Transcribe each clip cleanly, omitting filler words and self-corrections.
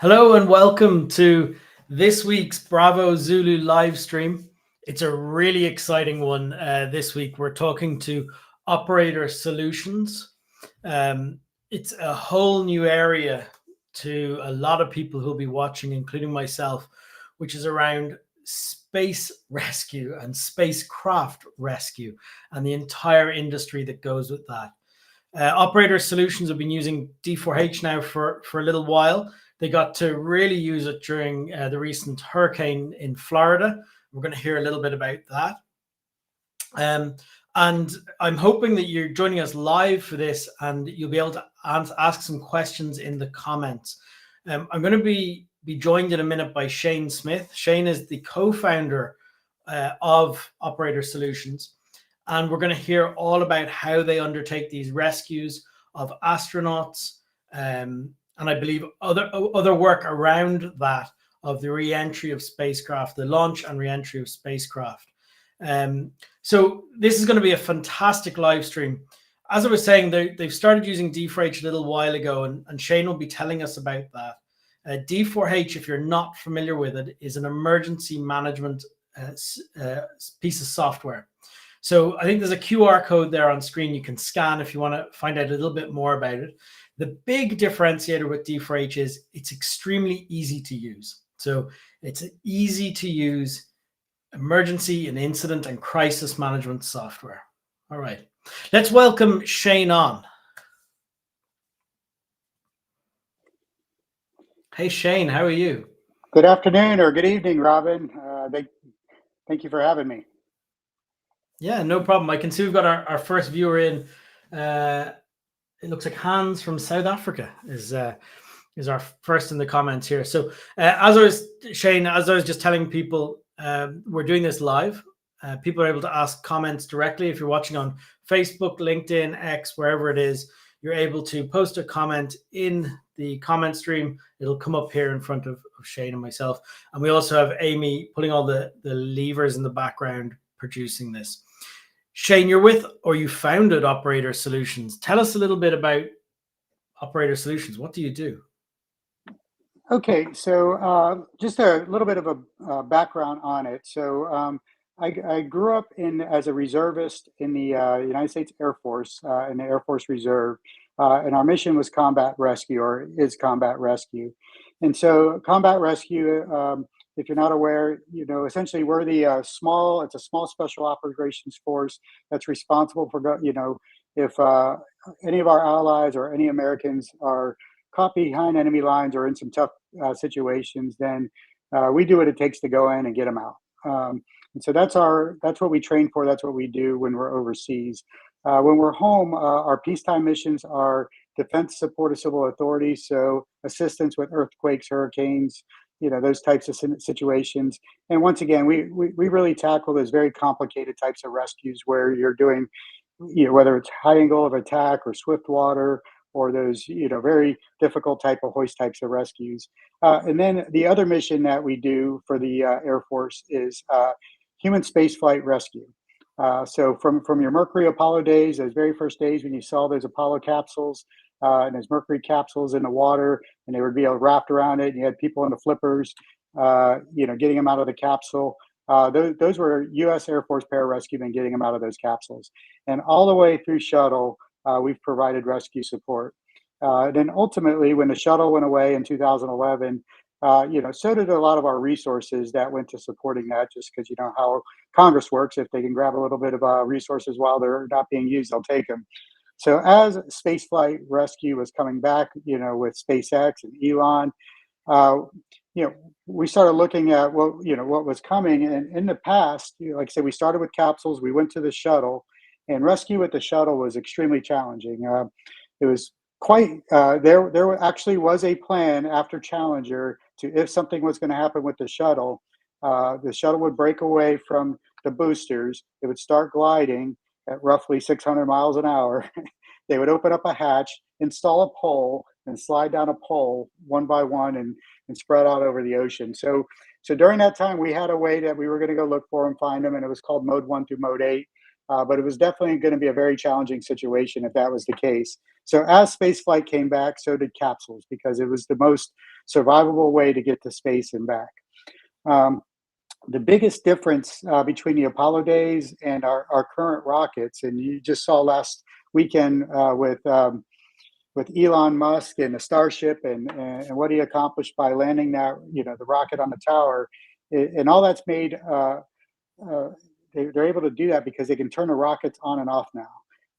Hello and welcome to this week's Bravo Zulu live stream. It's a really exciting one this week. We're talking to Operator Solutions. It's a whole new area to a lot of people who'll be watching, including myself, which is around space rescue and spacecraft rescue and the entire industry that goes with that. Operator Solutions have been using D4H now for a little while. They got to really use it during the recent hurricane in Florida. We're going to hear a little bit about that. And I'm hoping that you're joining us live for this and you'll be able to ask some questions in the comments. I'm going to be joined in a minute by Shane Smith. Shane is the co-founder of Operator Solutions. And we're going to hear all about how they undertake these rescues of astronauts, and I believe other work around that of the re-entry of spacecraft, the launch and re-entry of spacecraft. So this is going to be a fantastic live stream. As I was saying, they've started using D4H a little while ago, and Shane will be telling us about that. D4H, if you're not familiar with it, is an emergency management piece of software. So I think there's a QR code there on screen you can scan if you want to find out a little bit more about it. The big differentiator with D4H is it's extremely easy to use. So it's an easy to use emergency and incident and crisis management software. All right, let's welcome Shane on. Hey Shane, how are you? Good afternoon or good evening, Robin. Thank you for having me. Yeah, no problem. I can see we've got our first viewer in. It looks like Hans from South Africa is our first in the comments here. So as I was just telling people, we're doing this live. People are able to ask comments directly. If you're watching on Facebook, LinkedIn, X, wherever it is, you're able to post a comment in the comment stream. It'll come up here in front of Shane and myself. And we also have Amy pulling all the levers in the background producing this. Shane, you're with, or you founded Operator Solutions. Tell us a little bit about Operator Solutions. What do you do? Okay, so just a little bit of a background on it. So I grew up as a reservist in the United States Air Force, in the Air Force Reserve, and our mission was combat rescue, or is combat rescue. And so combat rescue, if you're not aware, essentially we're it's a small special operations force that's responsible for, if any of our allies or any Americans are caught behind enemy lines or in some tough situations, then we do what it takes to go in and get them out. And so that's what we train for. That's what we do when we're overseas. When we're home, our peacetime missions are defense support of civil authorities, so assistance with earthquakes, hurricanes, those types of situations. And once again, we really tackle those very complicated types of rescues where you're doing, whether it's high angle of attack or swift water, or those very difficult type of hoist types of rescues. And then the other mission that we do for the Air Force is human spaceflight rescue. So from your Mercury Apollo days, those very first days when you saw those Apollo capsules and those Mercury capsules in the water, and they would be wrapped around it, and you had people in the flippers, getting them out of the capsule. Those were U.S. Air Force pararescue men getting them out of those capsules. And all the way through shuttle, we've provided rescue support. Then ultimately, when the shuttle went away in 2011, so did a lot of our resources that went to supporting that, just because you know how Congress works. If they can grab a little bit of resources while they're not being used, they'll take them. So as spaceflight rescue was coming back, with SpaceX and Elon, we started looking at what was coming. And in the past, like I said, we started with capsules. We went to the shuttle, and rescue with the shuttle was extremely challenging. It was quite there actually was a plan after Challenger to, if something was going to happen with the shuttle would break away from the boosters. It would start gliding at roughly 600 miles an hour. They would open up a hatch, install a pole, and slide down a pole one by one and spread out over the ocean. So during that time, we had a way that we were going to go look for them, find them, and it was called Mode 1 through Mode 8. but it was definitely going to be a very challenging situation if that was the case. So as spaceflight came back, so did capsules, because it was the most survivable way to get to space and back. The biggest difference between the Apollo days and our current rockets, and you just saw last weekend with Elon Musk and the Starship and what he accomplished by landing that, the rocket on the tower, and all that's made. Uh, they're able to do that because they can turn the rockets on and off now,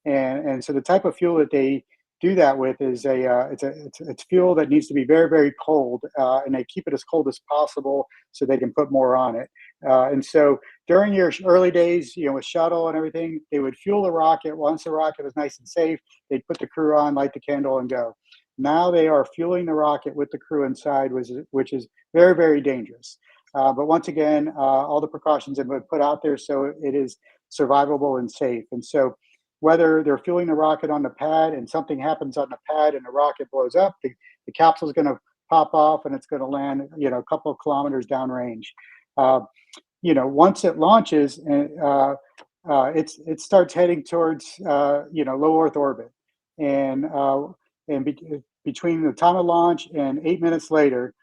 and so the type of fuel that they do that with is it's fuel that needs to be very, very cold, and they keep it as cold as possible so they can put more on it. And so during your early days, with shuttle and everything, they would fuel the rocket. Once the rocket was nice and safe, they'd put the crew on, light the candle, and go. Now they are fueling the rocket with the crew inside, which is very, very dangerous. But once again, all the precautions have been put out there so it is survivable and safe. And so whether they're fueling the rocket on the pad and something happens on the pad and the rocket blows up, the capsule is going to pop off and it's going to land, a couple of kilometers downrange. Once it launches, it starts heading towards, low Earth orbit, and between the time of launch and 8 minutes later,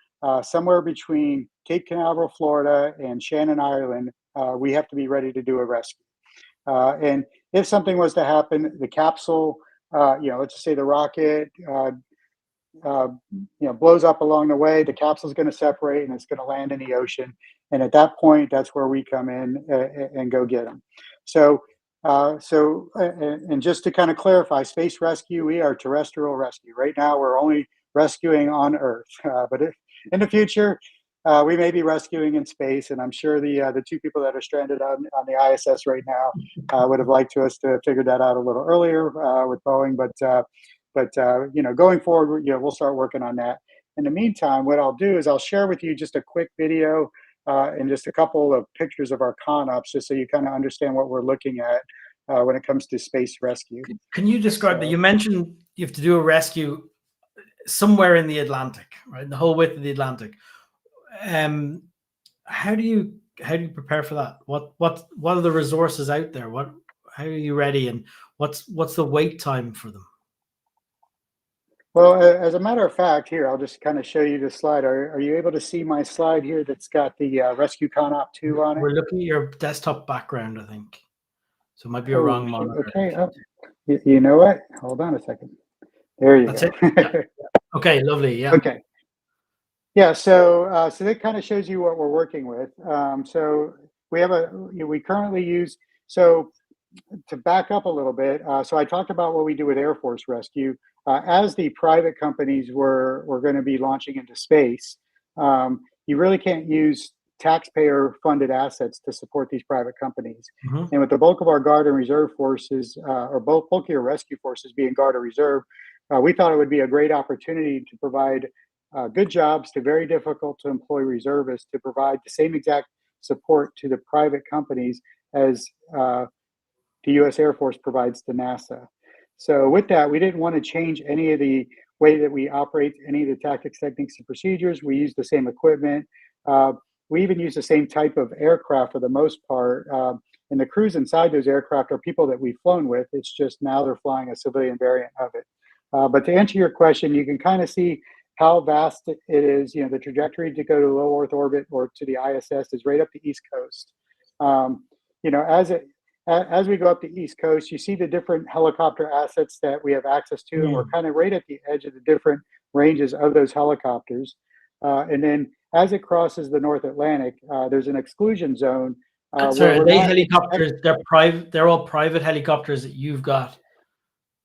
somewhere between Cape Canaveral, Florida, and Shannon, Ireland, we have to be ready to do a rescue. And if something was to happen, the capsule, let's just say the rocket, blows up along the way, the capsule is going to separate and it's going to land in the ocean. And at that point, that's where we come in and go get them. So, and just to kind of clarify, space rescue, we are terrestrial rescue. Right now, we're only rescuing on Earth, but if in the future, we may be rescuing in space, and I'm sure the two people that are stranded on the ISS right now would have liked us to figure that out a little earlier with Boeing. But going forward, we'll start working on that. In the meantime, what I'll do is I'll share with you just a quick video and just a couple of pictures of our ConOps, just so you kind of understand what we're looking at when it comes to space rescue. Can you describe that? You mentioned you have to do a rescue somewhere in the Atlantic, right? The whole width of the Atlantic. How do you prepare for that? What are the resources out there? How are you ready, and what's the wait time for them? Well, as a matter of fact, here, I'll just kind of show you the slide. Are you able to see my slide here that's got the Rescue ConOp 2 on it? We're looking at your desktop background, I think. So it might be a wrong monitor. Okay. Oh, you know what? Hold on a second. There you That's go. It? Okay, lovely. Yeah. Okay. Yeah, so that kind of shows you what we're working with. So we currently use, so to back up a little bit, so I talked about what we do with Air Force Rescue. As the private companies were going to be launching into space, you really can't use taxpayer-funded assets to support these private companies. Mm-hmm. And with the bulk of our Guard and Reserve forces, or bulk of your rescue forces being Guard or Reserve, we thought it would be a great opportunity to provide good jobs to very difficult to employ reservists to provide the same exact support to the private companies as the U.S. Air Force provides to NASA. So with that, we didn't want to change any of the way that we operate, any of the tactics, techniques, and procedures. We use the same equipment. We even use the same type of aircraft for the most part. And the crews inside those aircraft are people that we've flown with. It's just now they're flying a civilian variant of it. But to answer your question, you can kind of see how vast it is. The trajectory to go to low Earth orbit or to the ISS is right up the East Coast. As we go up the East Coast, you see the different helicopter assets that we have access to, and we're kind of right at the edge of the different ranges of those helicopters. And then as it crosses the North Atlantic, there's an exclusion zone. So are they helicopters? They're private. They're all private helicopters that you've got.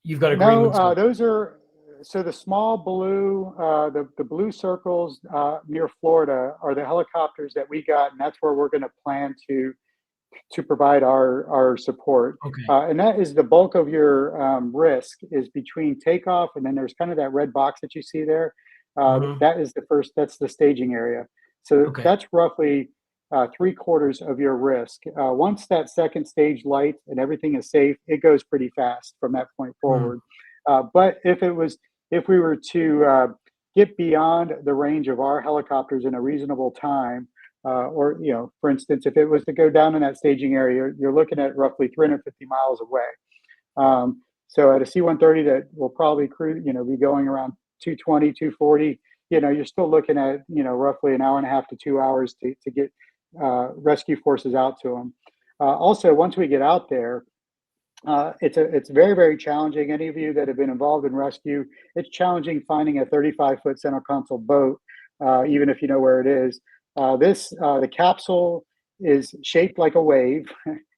You've got agreements. No, those are. So the small blue, the blue circles near Florida are the helicopters that we got, and that's where we're going to plan to provide our support. Okay. And that is the bulk of your risk is between takeoff, and then there's kind of that red box that you see there. That is that's the staging area. So that's roughly 3/4 of your risk. Once that second stage lights and everything is safe, it goes pretty fast from that point forward. But if we were to get beyond the range of our helicopters in a reasonable time, or for instance, if it was to go down in that staging area, you're looking at roughly 350 miles away. So at a C-130 that will probably be going around 220, 240, you're still looking at roughly an hour and a half to 2 hours to get rescue forces out to them. Also, once we get out there, it's very, very challenging. Any of you that have been involved in rescue, it's challenging finding a 35-foot center console boat, even if you know where it is. The capsule is shaped like a wave.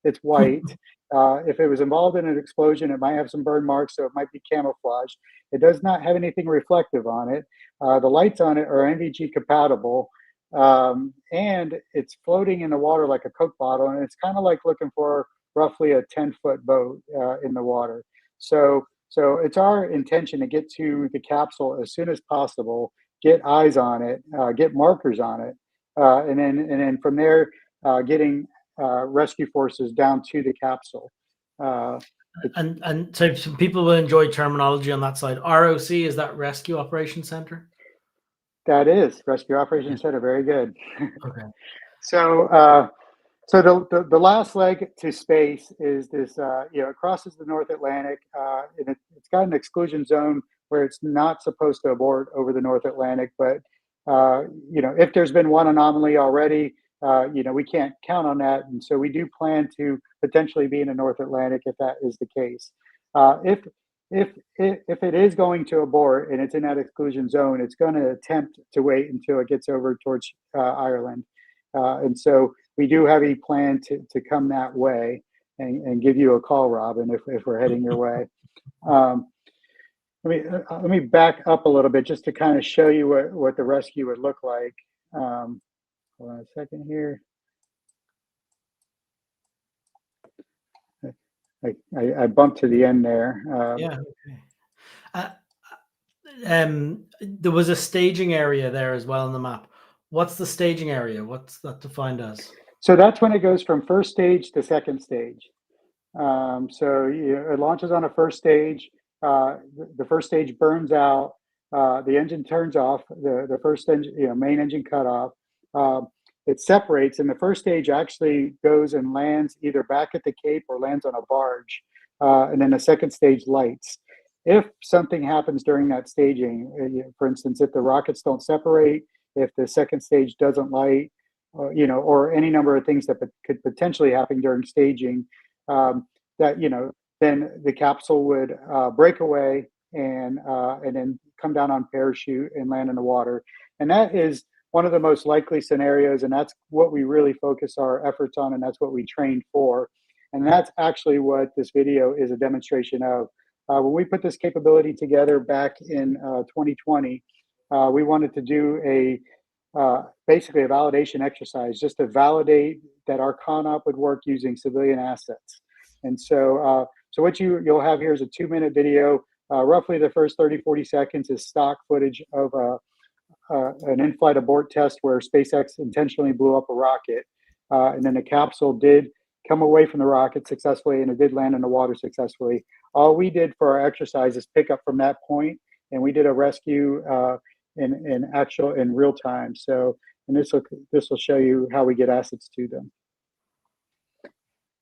It's white. If it was involved in an explosion, it might have some burn marks, so it might be camouflaged. It does not have anything reflective on it. The lights on it are NVG compatible, and it's floating in the water like a Coke bottle, and it's kind of like looking for roughly a 10-foot boat in the water. So it's our intention to get to the capsule as soon as possible, get eyes on it, get markers on it, and then from there, getting rescue forces down to the capsule. And so some people will enjoy terminology on that side. ROC, is that Rescue Operations Center? That is Rescue Operations Center. Very good. Okay. So the last leg to space is this. It crosses the North Atlantic, and it's got an exclusion zone where it's not supposed to abort over the North Atlantic. But if there's been one anomaly already, we can't count on that, and so we do plan to potentially be in the North Atlantic if that is the case. If it is going to abort and it's in that exclusion zone, it's going to attempt to wait until it gets over towards Ireland, and so we do have a plan to come that way and give you a call, Robin, if we're heading your way. Let me back up a little bit just to kind of show you what the rescue would look like. Hold on a second here. I bumped to the end there. Yeah. Okay. There was a staging area there as well on the map. What's the staging area? What's that defined as? So that's when it goes from first stage to second stage. So it launches on a first stage. The first stage burns out. The engine turns off. The first engine, main engine cut off. It separates, and the first stage actually goes and lands either back at the Cape or lands on a barge. And then the second stage lights. If something happens during that staging, for instance, if the rockets don't separate, if the second stage doesn't light, or any number of things that could potentially happen during staging, then the capsule would break away and then come down on parachute and land in the water. And that is one of the most likely scenarios, and that's what we really focus our efforts on, and that's what we train for. And that's actually what this video is a demonstration of. When we put this capability together back in 2020, we wanted to do basically a validation exercise just to validate that our CONOP would work using civilian assets. And so what you'll have here is a 2-minute video. Roughly the first 30, 40 seconds is stock footage of an in-flight abort test where SpaceX intentionally blew up a rocket. And then the capsule did come away from the rocket successfully, and it did land in the water successfully. All we did for our exercise is pick up from that point, and we did a rescue in real time. So, and this will show you how we get assets to them.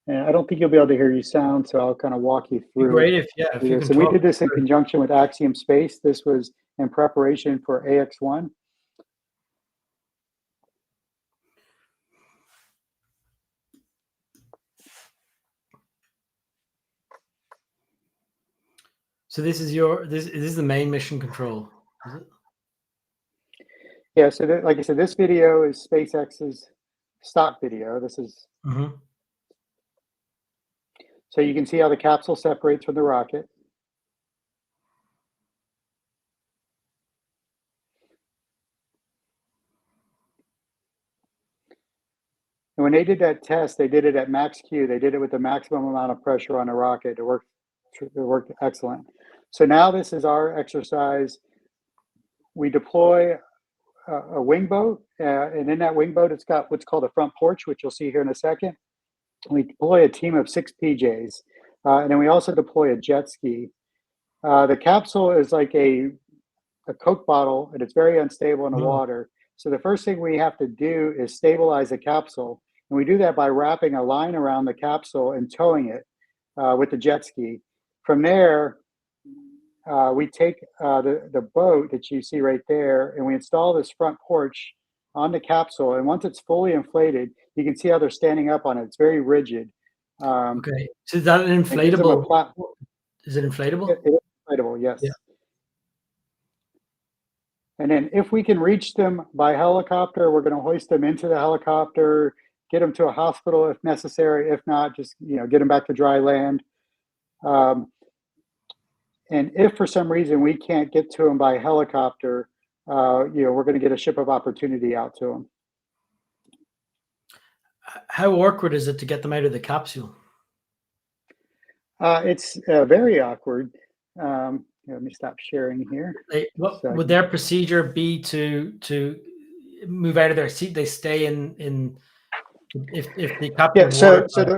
And I don't think you'll be able to hear you sound, so I'll kind of walk you through. Great if you can. So we did this in conjunction with Axiom Space. This was in preparation for AX-1. So this is this is the main mission control, is it? Yeah, so like I said, this video is SpaceX's stock video. This is so you can see how the capsule separates from the rocket. And when they did that test, they did it at max Q. They did it with the maximum amount of pressure on the rocket. It worked excellent. So now this is our exercise. We deploy a wing boat, and in that wing boat, it's got what's called a front porch, which you'll see here in a second. We deploy a team of 6 PJs, and then we also deploy a jet ski. The capsule is like a Coke bottle, and it's very unstable in the water. So the first thing we have to do is stabilize the capsule. And we do that by wrapping a line around the capsule and towing it with the jet ski. From there, we take the boat that you see right there, and we install this front porch on the capsule. And once it's fully inflated, you can see how they're standing up on it. It's very rigid. Okay. So is that an It gives them a inflatable? Is it inflatable? It is inflatable, yes. Yeah. And then if we can reach them by helicopter, we're going to hoist them into the helicopter, get them to a hospital if necessary. If not, just get them back to dry land. And if for some reason we can't get to them by helicopter, we're going to get a ship of opportunity out to them. How awkward is it to get them out of the capsule? It's very awkward. Let me stop sharing here. Would their procedure be to move out of their seat? They stay in if the captain. Yeah.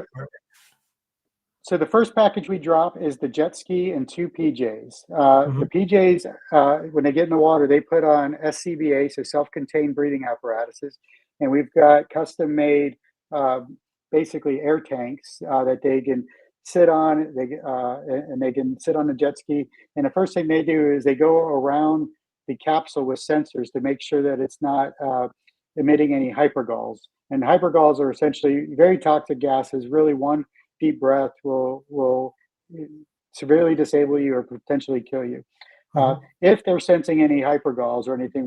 So the first package we drop is the jet ski and 2 PJs. The PJs, when they get in the water, they put on SCBA, so self-contained breathing apparatuses, and we've got custom-made, basically air tanks that they can sit on. And they can sit on the jet ski. And the first thing they do is they go around the capsule with sensors to make sure that it's not emitting any hypergulls. And hypergulls are essentially very toxic gases. Really, one deep breath will severely disable you or potentially kill you. If they're sensing any hypergulls or anything,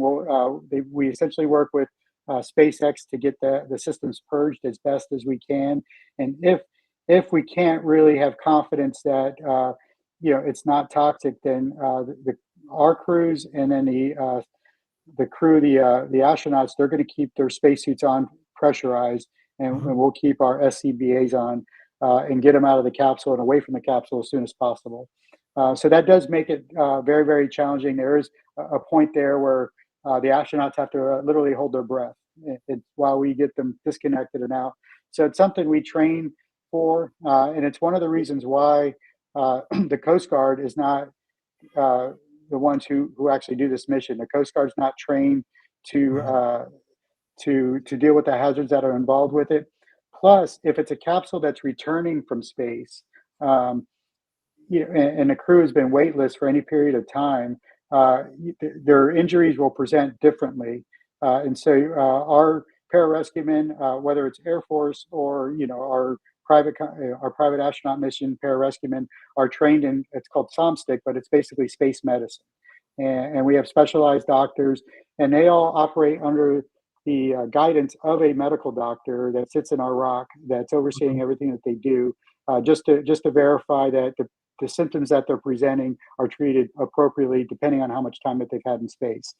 we essentially work with SpaceX to get the systems purged as best as we can. And if we can't really have confidence that it's not toxic, then our crews and then the crew, the astronauts, they're going to keep their spacesuits on pressurized, and we'll keep our SCBAs on and get them out of the capsule and away from the capsule as soon as possible. So that does make it very, very challenging. There is a point there where the astronauts have to literally hold their breath while we get them disconnected and out. So it's something we train for, and it's one of the reasons why the Coast Guard is not the ones who actually do this mission. The Coast Guard's not trained to deal with the hazards that are involved with it. Plus, if it's a capsule that's returning from space, and the crew has been weightless for any period of time, their injuries will present differently. And so our pararescue men, whether it's Air Force or our private astronaut mission pararescue men, are trained in, it's called SOMSTIC, but it's basically space medicine. And we have specialized doctors, and they all operate under the guidance of a medical doctor that sits in our ROC that's overseeing everything that they do, just to verify that the symptoms that they're presenting are treated appropriately depending on how much time that they've had in space.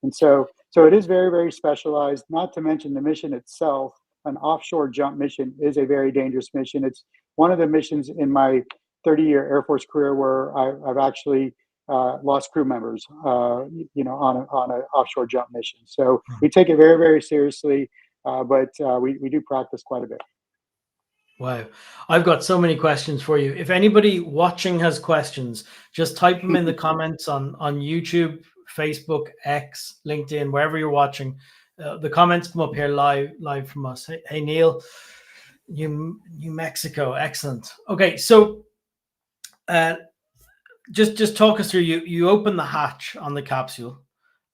And so it is very, very specialized, not to mention the mission itself. An offshore jump mission is a very dangerous mission. It's one of the missions in my 30-year Air Force career where I've actually lost crew members, on an offshore jump mission. So we take it very, very seriously, but we do practice quite a bit. Wow. I've got so many questions for you. If anybody watching has questions, just type them in the comments on YouTube, Facebook, X, LinkedIn, wherever you're watching. The comments come up here live from us. Hey Neil, New Mexico, excellent. Okay, so just talk us through. You open the hatch on the capsule,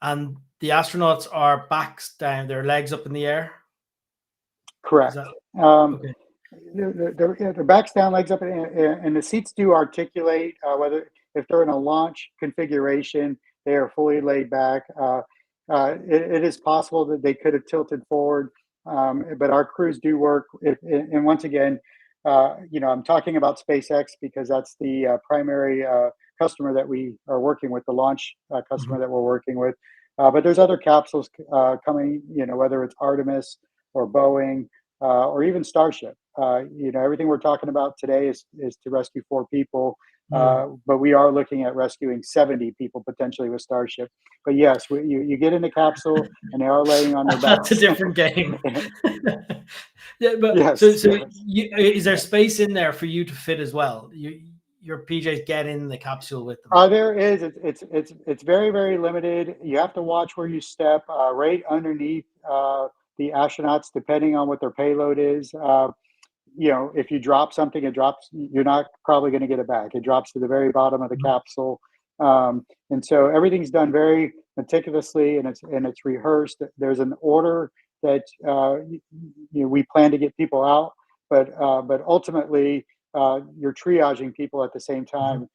and the astronauts are backs down, their legs up in the air. Correct. Okay. Their backs down, legs up, and the seats do articulate. Whether if they're in a launch configuration, they are fully laid back. It is possible that they could have tilted forward, but our crews do work. And once again, I'm talking about SpaceX because that's the primary customer that we are working with, the launch customer that we're working with. But there's other capsules coming, whether it's Artemis or Boeing or even Starship. Everything we're talking about today is to rescue 4 people. But we are looking at rescuing 70 people potentially with Starship. But yes, you get in the capsule and they are laying on their backs. That's a different game. Yeah, but yes, so yes. Is there space in there for you to fit as well? your PJs get in the capsule with them? There is. It's very, very limited. You have to watch where you step. Right underneath the astronauts, depending on what their payload is. If you drop something, it drops. You're not probably going to get it back. It drops to the very bottom of the capsule, and so everything's done very meticulously, and it's rehearsed. There's an order that we plan to get people out, but ultimately you're triaging people at the same time.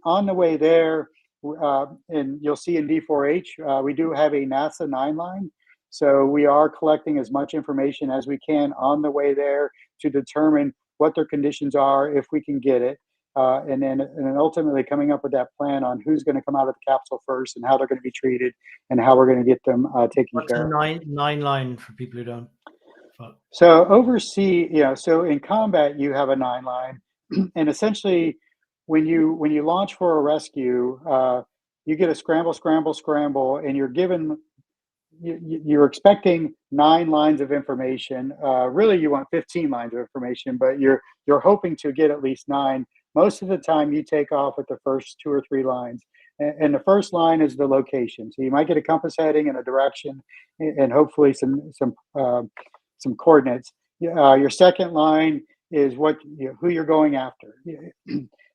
On the way there, and you'll see in D4H, we do have a NASA 9 line. So we are collecting as much information as we can on the way there to determine what their conditions are, if we can get it, and then ultimately coming up with that plan on who's going to come out of the capsule first and how they're going to be treated and how we're going to get them taken care of. What's a nine line for people who don't? So oversea, so in combat you have a 9 line, and essentially when you launch for a rescue, you get a scramble, scramble, scramble, and you're expecting 9 lines of information. Really, you want 15 lines of information, but you're hoping to get at least 9. Most of the time, you take off with the first 2 or 3 lines, and the first line is the location. So you might get a compass heading and a direction, and hopefully some coordinates. Your second line is who you're going after,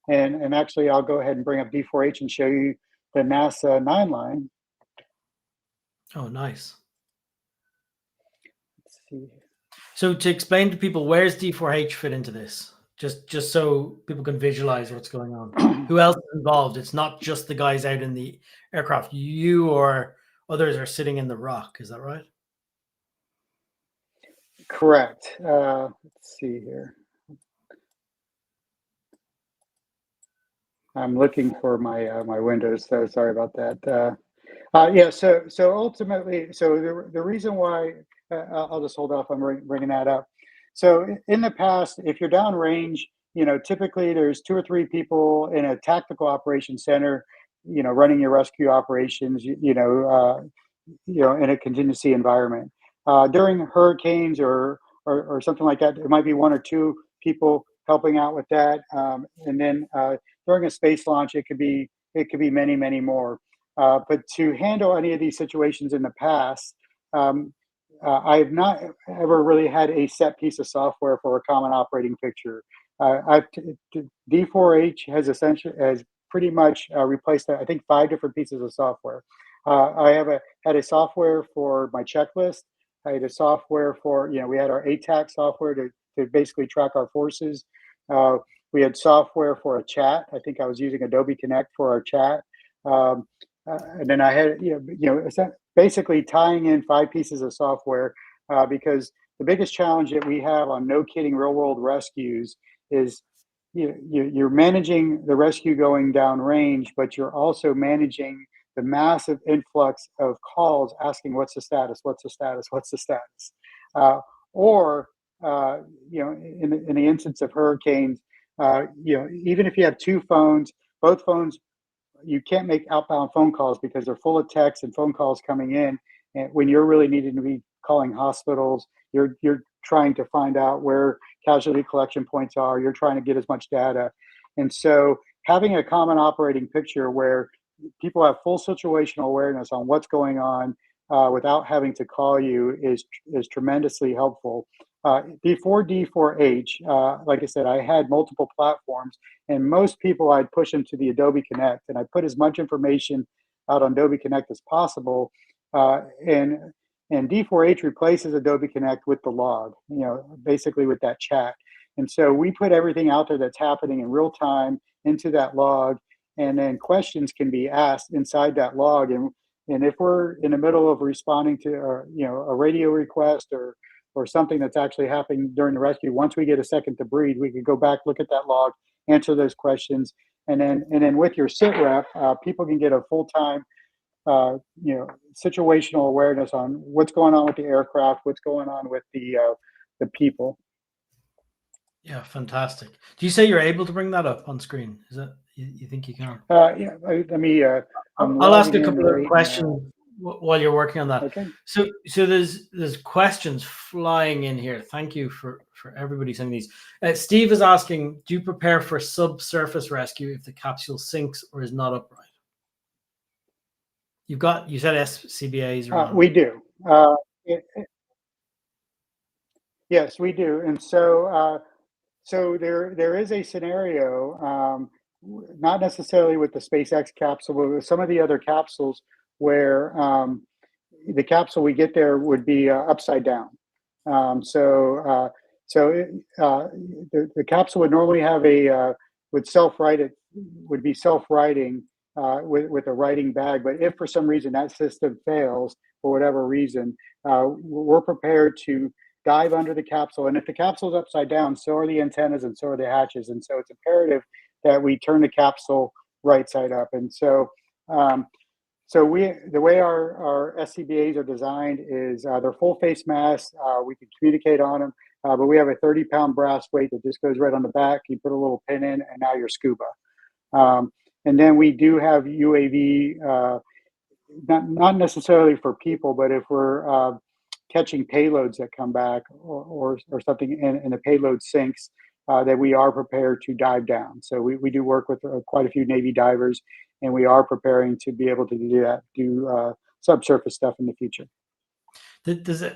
and actually, I'll go ahead and bring up D4H and show you the NASA 9 line. Oh, nice. Let's see. So to explain to people, where's D4H fit into this? Just so people can visualize what's going on. Who else is involved? It's not just the guys out in the aircraft. You or others are sitting in the rock. Is that right? Correct. Let's see here. I'm looking for my my windows, so sorry about that. Yeah. So ultimately, the reason why I'll just hold off on bringing that up. So in the past, if you're downrange, typically there's 2 or 3 people in a tactical operations center, running your rescue operations, in a contingency environment. During hurricanes or something like that, there might be 1 or 2 people helping out with that, and then during a space launch, it could be many, many more. But to handle any of these situations in the past, I have not ever really had a set piece of software for a common operating picture. D4H has pretty much replaced, I think, 5 different pieces of software. I had a software for my checklist. I had a software for, we had our ATAC software to basically track our forces. We had software for a chat. I think I was using Adobe Connect for our chat. And then I had, basically tying in 5 pieces of software, because the biggest challenge that we have on no kidding real world rescues is you're managing the rescue going down range, but you're also managing the massive influx of calls asking what's the status, what's the status, what's the status, or in the instance of hurricanes, even if you have 2 phones, both phones, you can't make outbound phone calls because they're full of texts and phone calls coming in. And when you're really needing to be calling hospitals, you're trying to find out where casualty collection points are. You're trying to get as much data. And so having a common operating picture where people have full situational awareness on what's going on without having to call you is tremendously helpful. Before D4H, like I said, I had multiple platforms, and most people I'd push them to the Adobe Connect, and I put as much information out on Adobe Connect as possible. And D4H replaces Adobe Connect with the log, basically with that chat. And so we put everything out there that's happening in real time into that log, and then questions can be asked inside that log. And if we're in the middle of responding to a radio request or something that's actually happening during the rescue, once we get a second to breathe, we could go back, look at that log, answer those questions, and then with your sit rep, people can get a full-time situational awareness on what's going on with the aircraft, what's going on with the people. Yeah, fantastic. Do you say you're able to bring that up on screen? Is that you think you can? Yeah, let me. I'll ask a couple of questions while you're working on that. Okay. So there's questions flying in here. Thank you for everybody sending these. Steve is asking, do you prepare for subsurface rescue if the capsule sinks or is not upright? You said SCBAs are on. We do. Yes, we do. And so there is a scenario, not necessarily with the SpaceX capsule, but with some of the other capsules where the capsule we get there would be upside down. The capsule would normally have would self-right it, would be self-righting with a writing bag. But if for some reason that system fails, for whatever reason, we're prepared to dive under the capsule. And if the capsule is upside down, so are the antennas and so are the hatches. And so it's imperative that we turn the capsule right side up. And so the way our SCBAs are designed is they're full face masks. We can communicate on them, but we have a 30-pound brass weight that just goes right on the back. You put a little pin in, and now you're scuba. And then we do have UAV, not necessarily for people, but if we're catching payloads that come back or something, and the payload sinks, that we are prepared to dive down. So we do work with quite a few Navy divers, and we are preparing to be able to do subsurface stuff in the future.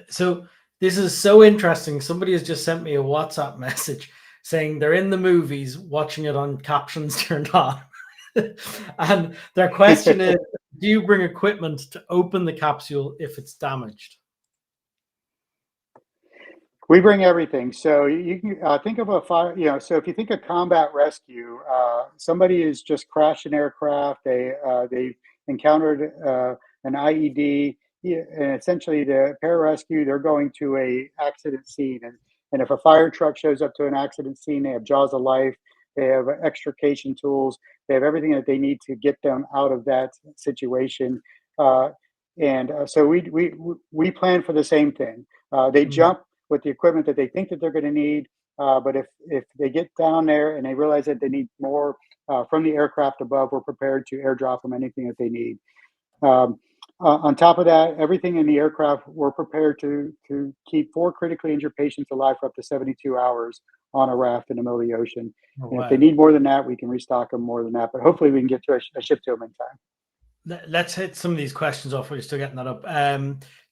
So this is so interesting. Somebody has just sent me a WhatsApp message saying they're in the movies watching it on captions turned on. And their question is, do you bring equipment to open the capsule if it's damaged? We bring everything. So you can think of a fire, so if you think of combat rescue, somebody has just crashed an aircraft, they've encountered an IED, and essentially the pararescue, they're going to a accident scene. And if a fire truck shows up to an accident scene, they have jaws of life, they have extrication tools, they have everything that they need to get them out of that situation. So we plan for the same thing. They jump with the equipment that they think that they're going to need. But if they get down there and they realize that they need more from the aircraft above, we're prepared to airdrop them anything that they need. On top of that, everything in the aircraft, we're prepared to keep 4 critically injured patients alive for up to 72 hours on a raft in the middle of the ocean. Oh, and wow. if they need more than that, we can restock them more than that. But hopefully we can get to a ship to them in time. Let's hit some of these questions off while you're still getting that up.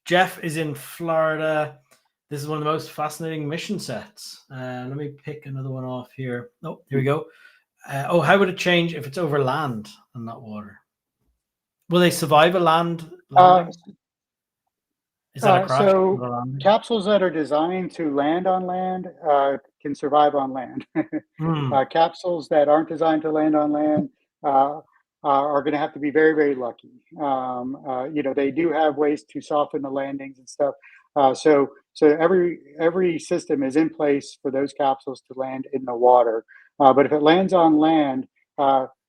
Jeff is in Florida. This is one of the most fascinating mission sets. Let me pick another one off here. Oh, here we go. How would it change if it's over land and not water? Will they survive a land landing? Is that a crash? So capsules that are designed to land on land can survive on land. Capsules that aren't designed to land on land are going to have to be very, very lucky. They do have ways to soften the landings and stuff. So every system is in place for those capsules to land in the water. But if it lands on land,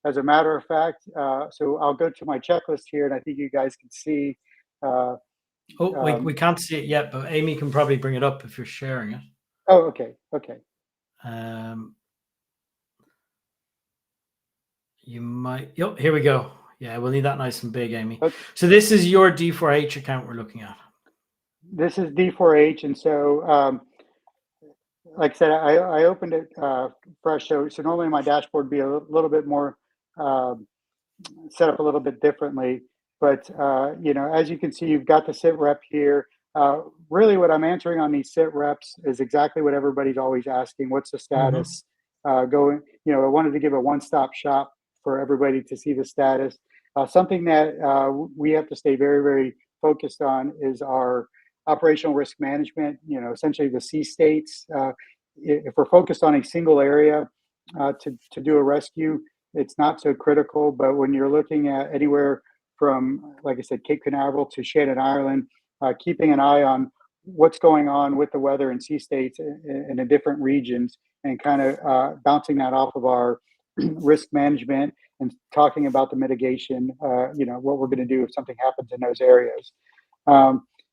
as a matter of fact, so I'll go to my checklist here, and I think you guys can see. We can't see it yet, but Amy can probably bring it up if you're sharing it. Oh, okay. You might. Yep, here we go. Yeah, we'll need that nice and big, Amy. Okay. So this is your D4H account we're looking at. This is D4H, and so like I said, I opened it fresh. So normally my dashboard would be a little bit more set up a little bit differently. But as you can see, you've got the sit rep here. Really, what I'm answering on these sit reps is exactly what everybody's always asking: what's the status? Going, I wanted to give a one-stop shop for everybody to see the status. Something that we have to stay very, very focused on is our operational risk management. Essentially the C states. If we're focused on a single area to do a rescue, it's not so critical. But when you're looking at anywhere from, like I said, Cape Canaveral to Shannon, Ireland, keeping an eye on what's going on with the weather in sea states in the different regions, and kind of bouncing that off of our risk management and talking about the mitigation, what we're going to do if something happens in those areas.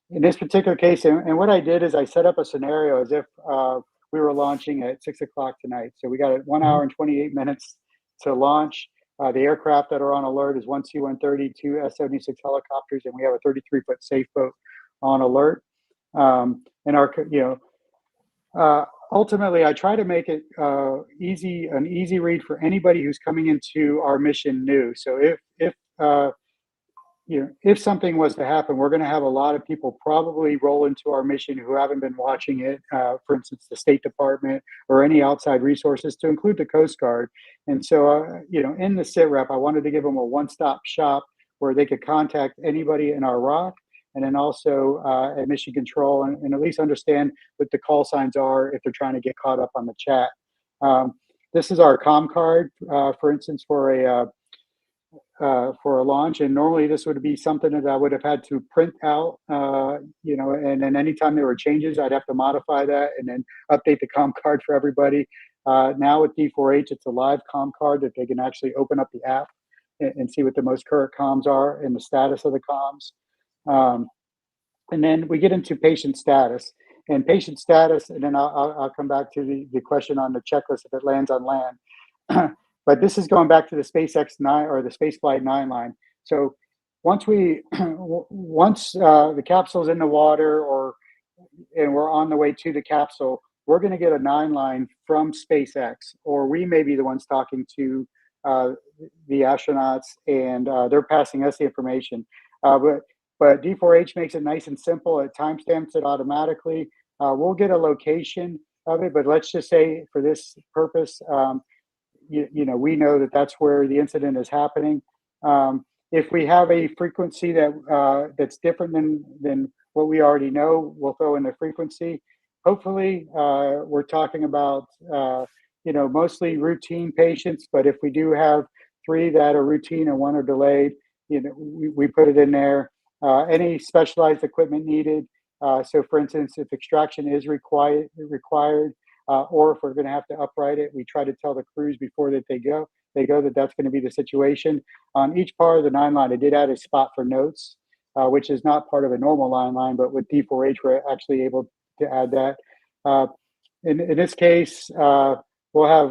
In this particular case, and what I did is I set up a scenario as if we were launching at 6 o'clock tonight. So we got 1 hour and 28 minutes to launch. The aircraft that are on alert is one C-130, two S-76 helicopters, and we have a 33-foot safe boat on alert. And our, ultimately, I try to make it an easy read for anybody who's coming into our mission new. So if something was to happen, we're going to have a lot of people probably roll into our mission who haven't been watching it. For instance, the State Department or any outside resources, to include the Coast Guard. And so, in the SITREP, I wanted to give them a one-stop shop where they could contact anybody in our ROC, and then also at Mission Control, and at least understand what the call signs are if they're trying to get caught up on the chat. This is our comm card, for instance, for a launch, and normally this would be something that I would have had to print out, and then anytime there were changes, I'd have to modify that and then update the comm card for everybody. Now with D4H, it's a live comm card that they can actually open up the app and see what the most current comms are and the status of the comms. And then we get into patient status. And patient status, and then I'll come back to the question on the checklist if it lands on land. But this is going back to the SpaceX 9 or the Spaceflight 9 line. So once the capsule's in the water and we're on the way to the capsule, we're going to get a 9 line from SpaceX, or we may be the ones talking to the astronauts, and they're passing us the information. But D4H makes it nice and simple. It timestamps it automatically. We'll get a location of it, but let's just say for this purpose, we know that that's where the incident is happening. If we have a frequency that's different than what we already know, we'll throw in the frequency. Hopefully, we're talking about mostly routine patients, but if we do have 3 that are routine and 1 are delayed, we put it in there. Any specialized equipment needed. So for instance, if extraction is required, or if we're going to have to upright it, we try to tell the crews before that they go that that's going to be the situation. On each part of the 9 line, I did add a spot for notes, which is not part of a normal line, but with D4H, we're actually able to add that. In this case, we'll have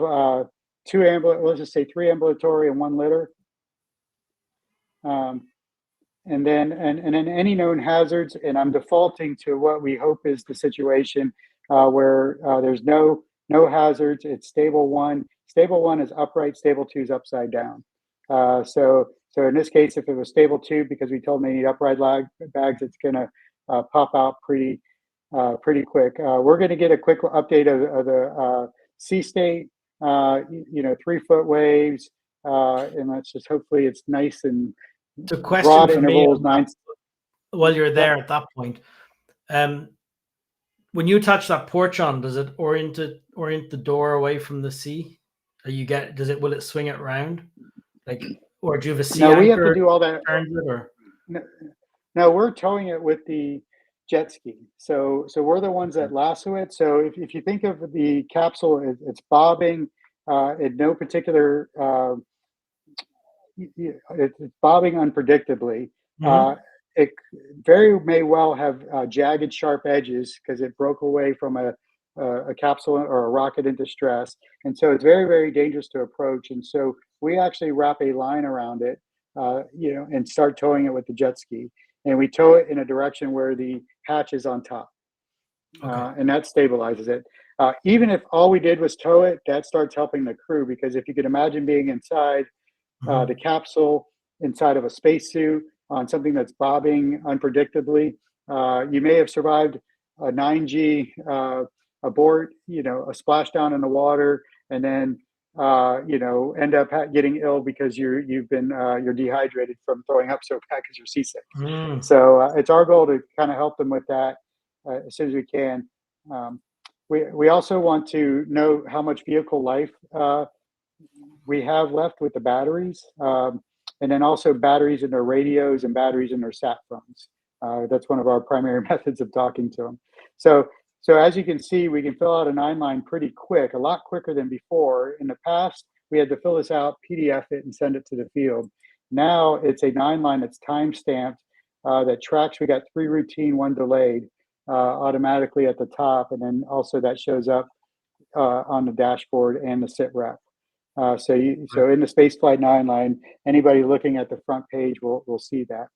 2 let's just say 3 ambulatory and 1 litter. And then any known hazards, and I'm defaulting to what we hope is the situation where there's no hazards. It's stable 1. Stable 1 is upright. Stable 2 is upside down. So in this case, if it was stable 2, because we told them they need upright bags, it's going to pop out pretty quick. We're going to get a quick update of the sea state. 3-foot waves, and let's just hopefully it's nice and the question broad for intervals. Me, while you're there at that point, when you touch that porch on, does it orient the door away from the sea? Will it swing it around? Or do you have a sea anchor? No, we have to do all that. No, we're towing it with the jet ski. So we're the ones that lasso it. So if you think of the capsule, it's bobbing in no particular. It's bobbing unpredictably. Mm-hmm. It very may well have jagged, sharp edges because it broke away from a capsule or a rocket in distress, and so it's very, very dangerous to approach. And so we actually wrap a line around it, and start towing it with the jet ski, and we tow it in a direction where the hatch is on top, and that stabilizes it. Even if all we did was tow it, that starts helping the crew, because if you could imagine being inside the capsule, inside of a spacesuit, on something that's bobbing unpredictably, you may have survived a 9G abort, a splashdown in the water, and then end up getting ill because you're dehydrated from throwing up so bad because you're seasick. So it's our goal to kind of help them with that as soon as we can. We also want to know how much vehicle life we have left with the batteries, and then also batteries in their radios and batteries in their sat phones. That's one of our primary methods of talking to them. So as you can see, we can fill out a 9 line pretty quick, a lot quicker than before. In the past, we had to fill this out, PDF it, and send it to the field. Now it's a 9 line that's time stamped, that tracks. We got 3 routine, 1 delayed, automatically at the top, and then also that shows up on the dashboard and the SITREP. So in the Spaceflight 9 line, anybody looking at the front page will see that.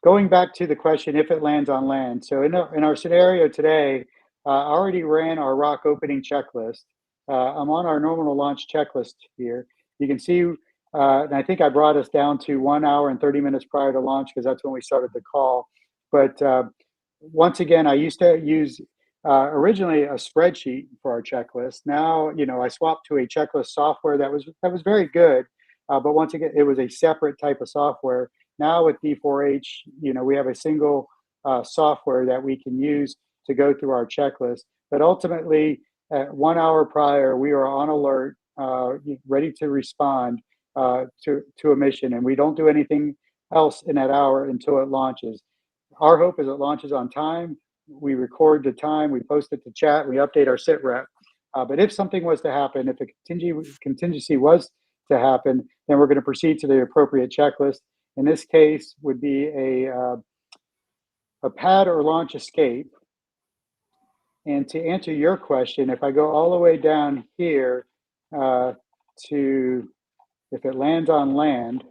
Going back to the question, if it lands on land. So in our scenario today, I already ran our rock opening checklist. I'm on our normal launch checklist here. You can see, and I think I brought us down to 1 hour and 30 minutes prior to launch because that's when we started the call. But once again, I used to use originally a spreadsheet for our checklist. Now, I swapped to a checklist software that was very good, but once again, it was a separate type of software. Now with D4H, we have a single software that we can use to go through our checklist. But ultimately, at 1 hour prior, we are on alert, ready to respond to a mission, and we don't do anything else in that hour until it launches. Our hope is it launches on time. We record the time, we post it to chat, we update our sit rep. But if something was to happen, if a contingency was to happen, then we're going to proceed to the appropriate checklist. In this case, would be a pad or launch escape. And to answer your question, if I go all the way down here to if it lands on land,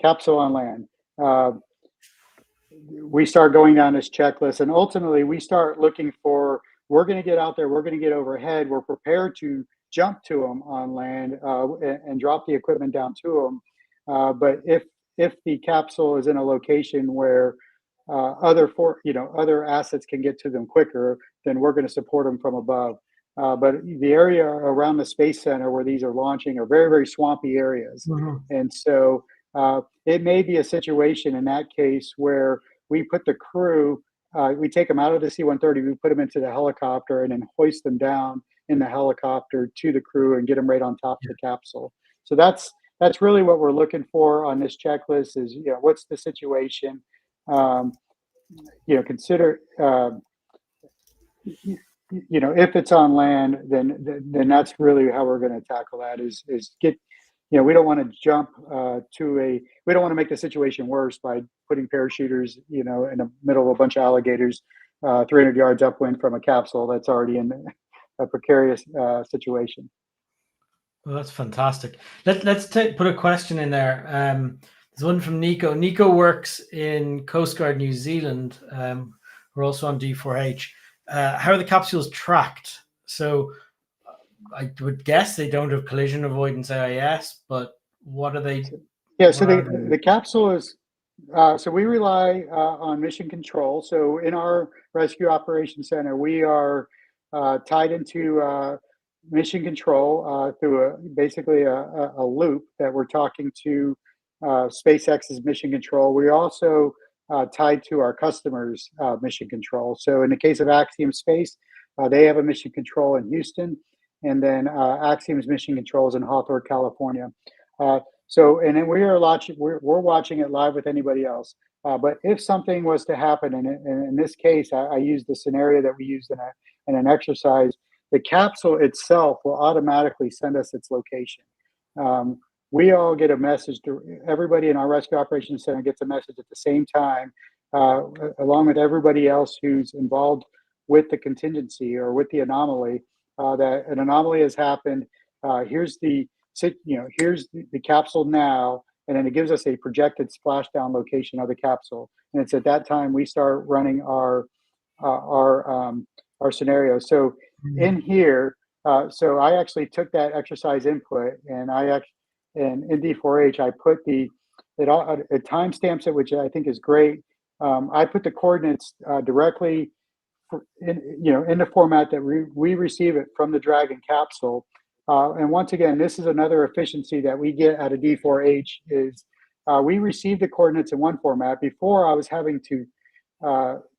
capsule on land, we start going down this checklist, and ultimately we start looking for, we're going to get out there, we're going to get overhead, we're prepared to jump to them on land and drop the equipment down to them. But if the capsule is in a location where other assets can get to them quicker, then we're going to support them from above. But the area around the Space Center where these are launching are very, very swampy areas. Mm-hmm. And so it may be a situation in that case where we put the crew, we take them out of the C-130, we put them into the helicopter and then hoist them down in the helicopter to the crew and get them right on top of the capsule. So that's really what we're looking for on this checklist is, what's the situation? Consider, if it's on land, then that's really how we're going to tackle that is get, we don't want to jump we don't want to make the situation worse by putting parachuters, in the middle of a bunch of alligators, 300 yards upwind from a capsule that's already in a precarious situation. Well, that's fantastic. Let's put a question in there. There's one from Nico. Nico works in Coast Guard New Zealand. We're also on D4H. How are the capsules tracked? So I would guess they don't have collision avoidance AIS, but what are they? Yeah, so the capsule is, so we rely on mission control. So in our rescue operations center, we are tied into mission control through basically a loop that we're talking to SpaceX's mission control. We're also tied to our customers' mission control. So in the case of Axiom Space, they have a mission control in Houston, and then Axiom's mission control is in Hawthorne, California. And then we're watching it live with anybody else. But if something was to happen, and in this case, I used the scenario that we used in an exercise, the capsule itself will automatically send us its location. We all get a message, everybody in our rescue operations center gets a message at the same time, along with everybody else who's involved with the contingency or with the anomaly, that an anomaly has happened. Here's the capsule now, and then it gives us a projected splashdown location of the capsule. And it's at that time we start running our scenario. So in here, so I actually took that exercise input, and in D4H I put it timestamps it, which I think is great. I put the coordinates directly in the format that we receive it from the Dragon capsule. And once again, this is another efficiency that we get out of D4H is we receive the coordinates in one format. Before I was having to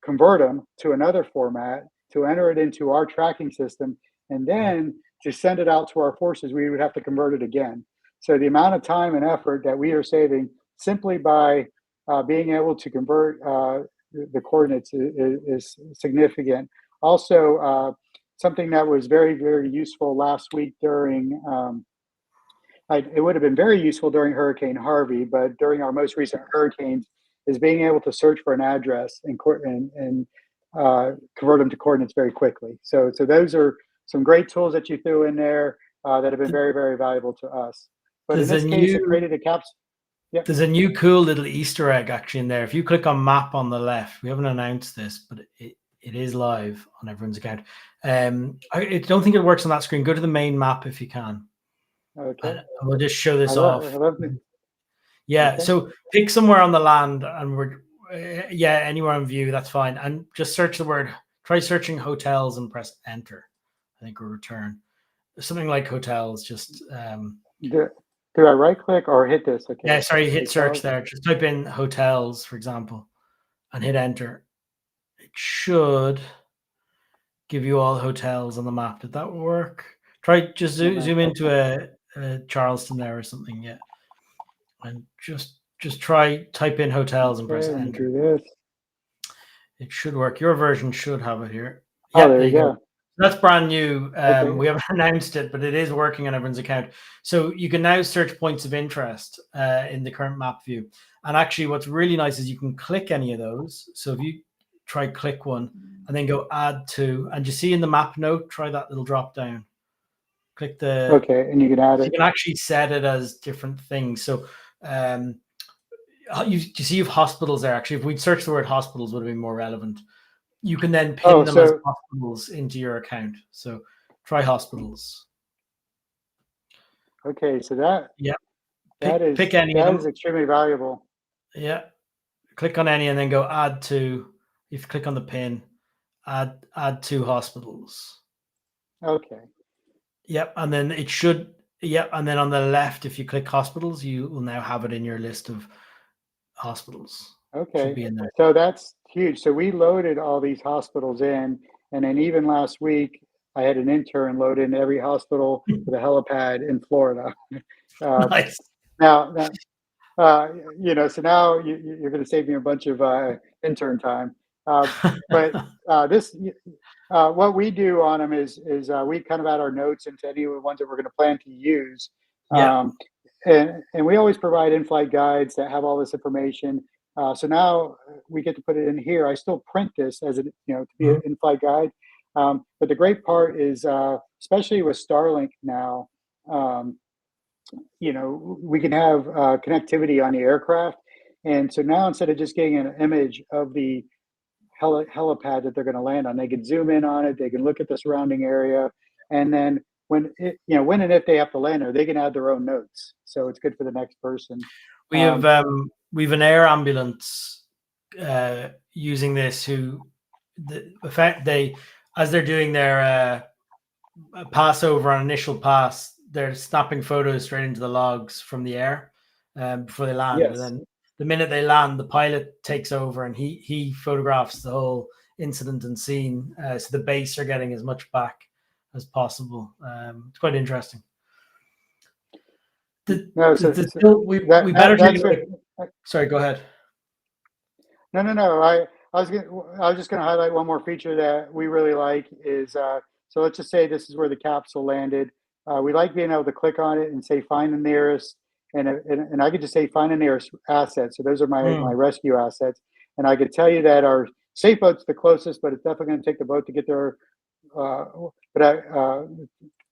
convert them to another format to enter it into our tracking system, and then to send it out to our forces, we would have to convert it again. So the amount of time and effort that we are saving simply by being able to convert the coordinates is significant. Also, something that was very, very useful last week during, it would have been very useful during Hurricane Harvey, but during our most recent hurricanes, is being able to search for an address and convert them to coordinates very quickly. So those are some great tools that you threw in there that have been very, very valuable to us. But in There's a this case, it new created a caps. Yep. there's a new cool little Easter egg actually in there. If you click on map on the left, we haven't announced this, but it is live on everyone's account. I don't think it works on that screen. Go to the main map if you can, Okay. and we'll just show this I off. love the, Yeah, okay. so pick somewhere on the land, and we're anywhere on view. That's fine, and just search the word. Try searching hotels and press enter. I think we'll return something like hotels. Just Do I right click or hit this? Okay. yeah, sorry, hit search Hotels. there. Just type in hotels, for example, and hit enter. It should give you all hotels on the map. Did that work? Try just zoom into a Charleston there or something. Yeah, and just try type in hotels and press Okay, let me enter. do this. It should work. Your version should have it here. Oh, Yep, there there you you go. go. That's brand new. Okay. We haven't announced it, but it is working on everyone's account. So you can now search points of interest in the current map view. And actually, what's really nice is you can click any of those. So if you try click one and then go add to, and you see in the map note, try that little drop down. Click the. Okay, and you can add You it. can actually set it as different things. So you see you have hospitals there. Actually, if we'd searched the word hospitals, would have been more relevant. You can then pin them as hospitals into your account. So try hospitals. Okay, so that Pick any of them. is extremely valuable. Yeah. Click on any and then go add to. If you click on the pin, add to hospitals. Okay. Yep. And then it should. Yep. And then on the left, if you click hospitals, you will now have it in your list of hospitals. Okay. Should be in there. So that's huge. So we loaded all these hospitals in, and then even last week, I had an intern load in every hospital with a helipad in Florida. Nice. Now, so now you're going to save me a bunch of intern time. But what we do on them is we kind of add our notes into any of the ones that we're going to plan to use. Yeah. And we always provide in-flight guides that have all this information. So now we get to put it in here. I still print this as to be an in-flight guide. But the great part is, especially with Starlink now, we can have connectivity on the aircraft. And so now instead of just getting an image of the helipad that they're going to land on, they can zoom in on it. They can look at the surrounding area, and then when and if they have to land there, they can add their own notes. So it's good for the next person. We have an air ambulance using this. As they're doing their passover on initial pass, they're snapping photos straight into the logs from the air before they land. Yes. And then the minute they land, the pilot takes over and he photographs the whole incident and scene. So the base are getting as much back as possible. It's quite interesting. Sorry, go ahead. No. I was just going to highlight one more feature that we really like is so let's just say this is where the capsule landed. We like being able to click on it and say find the nearest, and I could just say find the nearest asset. So those are my rescue assets, and I could tell you that our safe boat's the closest, but it's definitely going to take the boat to get there.